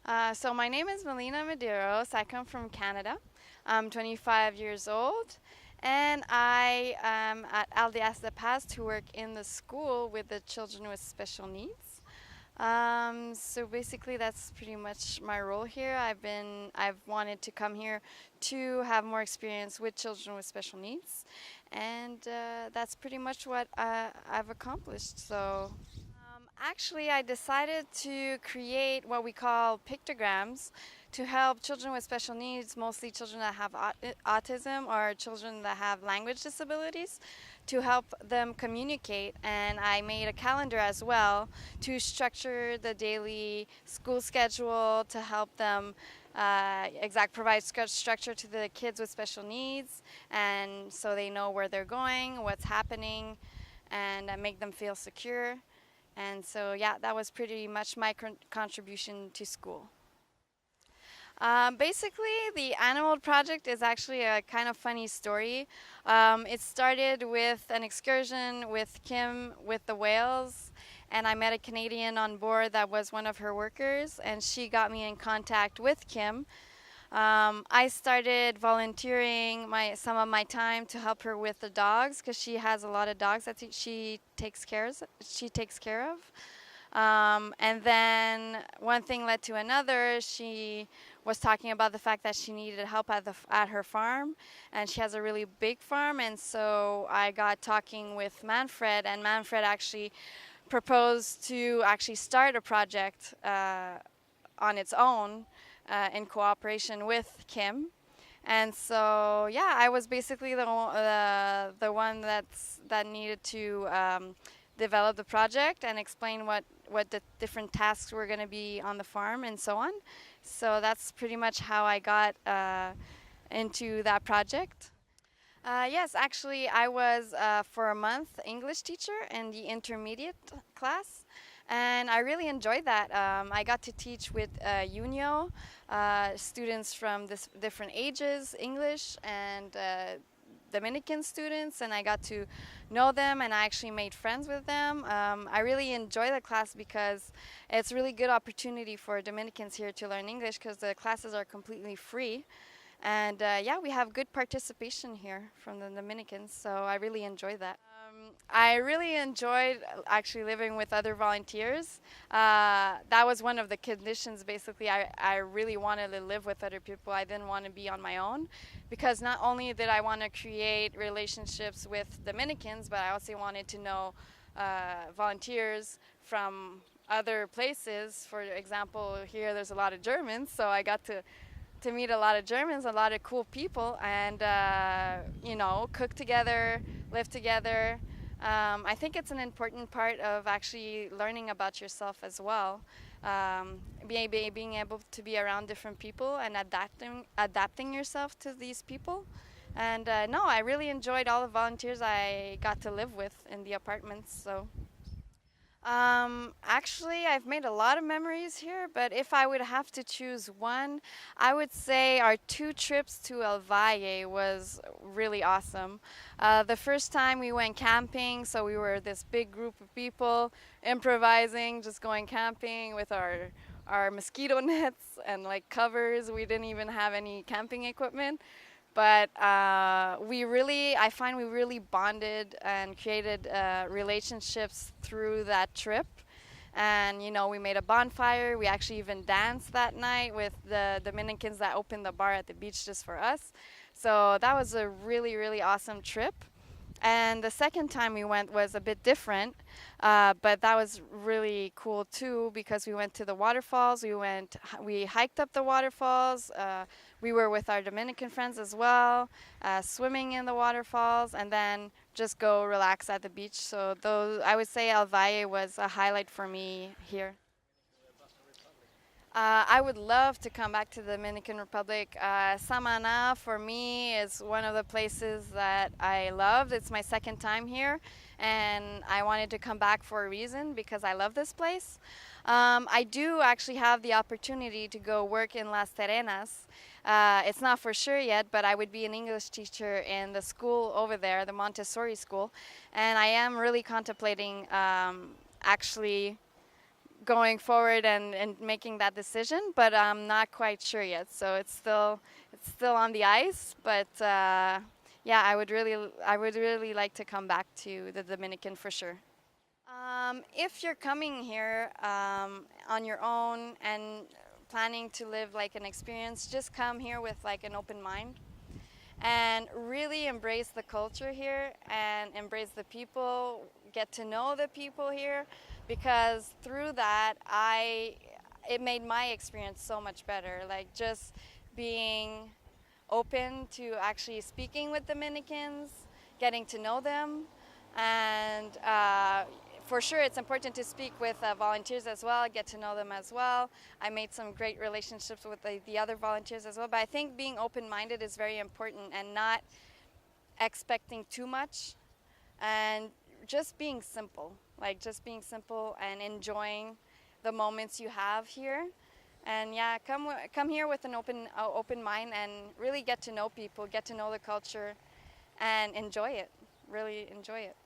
So my name is Melina Medeiros. I come from Canada. I'm 25 years old, and I am at Aldeas de Paz to work in the school with the children with special needs. So basically, that's pretty much my role here. I've wanted to come here to have more experience with children with special needs, and that's pretty much what I've accomplished. Actually, I decided to create what we call pictograms to help children with special needs, mostly children that have autism or children that have language disabilities, to help them communicate. And I made a calendar as well to structure the daily school schedule to help them provide structure to the kids with special needs, and so they know where they're going, what's happening, and make them feel secure. And so, yeah, that was pretty much my contribution to school. Basically, the Animal Project is actually a kind of funny story. It started with an excursion with Kim with the whales, and I met a Canadian on board that was one of her workers, and she got me in contact with Kim. I started volunteering some of my time to help her with the dogs because she has a lot of dogs that she takes care of. And then one thing led to another. She was talking about the fact that she needed help at her farm, and she has a really big farm. And so I got talking with Manfred, and Manfred actually proposed to actually start a project on its own in cooperation with Kim. And so, yeah, I was basically the one that needed to develop the project and explain what the different tasks were going to be on the farm and so on. So that's pretty much how I got into that project. Yes, actually, I was for a month English teacher in the intermediate class, and I really enjoyed that. I got to teach with Unio, students from different ages, English and Dominican students, and I got to know them, and I actually made friends with them. I really enjoy the class because it's a really good opportunity for Dominicans here to learn English because the classes are completely free. And yeah, we have good participation here from the Dominicans, so I really enjoy that. I really enjoyed actually living with other volunteers. That was one of the conditions, basically. I really wanted to live with other people. I didn't want to be on my own because not only did I want to create relationships with Dominicans, but I also wanted to know volunteers from other places. For example, here there's a lot of Germans, so I got to meet a lot of Germans, a lot of cool people, and cook together, live together. I think it's an important part of actually learning about yourself as well. Being able to be around different people and adapting yourself to these people. And no, I really enjoyed all the volunteers I got to live with in the apartments. So. Actually, I've made a lot of memories here, but if I would have to choose one, I would say our 2 trips to El Valle was really awesome. The first time we went camping, so we were this big group of people improvising, just going camping with our mosquito nets and like covers. We didn't even have any camping equipment. But I find we really bonded and created relationships through that trip. And, we made a bonfire. We actually even danced that night with the Dominicans that opened the bar at the beach just for us. So that was a really, really awesome trip. And the second time we went was a bit different, but that was really cool too because we went to the waterfalls. We hiked up the waterfalls. We were with our Dominican friends as well, swimming in the waterfalls, and then just go relax at the beach. So I would say El Valle was a highlight for me here. I would love to come back to the Dominican Republic. Samana, for me, is one of the places that I loved. It's my second time here, and I wanted to come back for a reason because I love this place. I do actually have the opportunity to go work in Las Terrenas. It's not for sure yet, but I would be an English teacher in the school over there, the Montessori school, and I am really contemplating actually going forward and making that decision, but I'm not quite sure yet. So it's still on the ice. But yeah, I would really like to come back to the Dominican for sure. If you're coming here on your own and planning to live like an experience, just come here with like an open mind and really embrace the culture here and embrace the people, get to know the people here, because through that it made my experience so much better. Like just being open to actually speaking with Dominicans, getting to know them, and for sure it's important to speak with volunteers as well, get to know them as well. I made some great relationships with the other volunteers as well, but I think being open-minded is very important and not expecting too much and just being simple, like just being simple and enjoying the moments you have here. And yeah, come here with an open mind and really get to know people, get to know the culture, and enjoy it. Really enjoy it.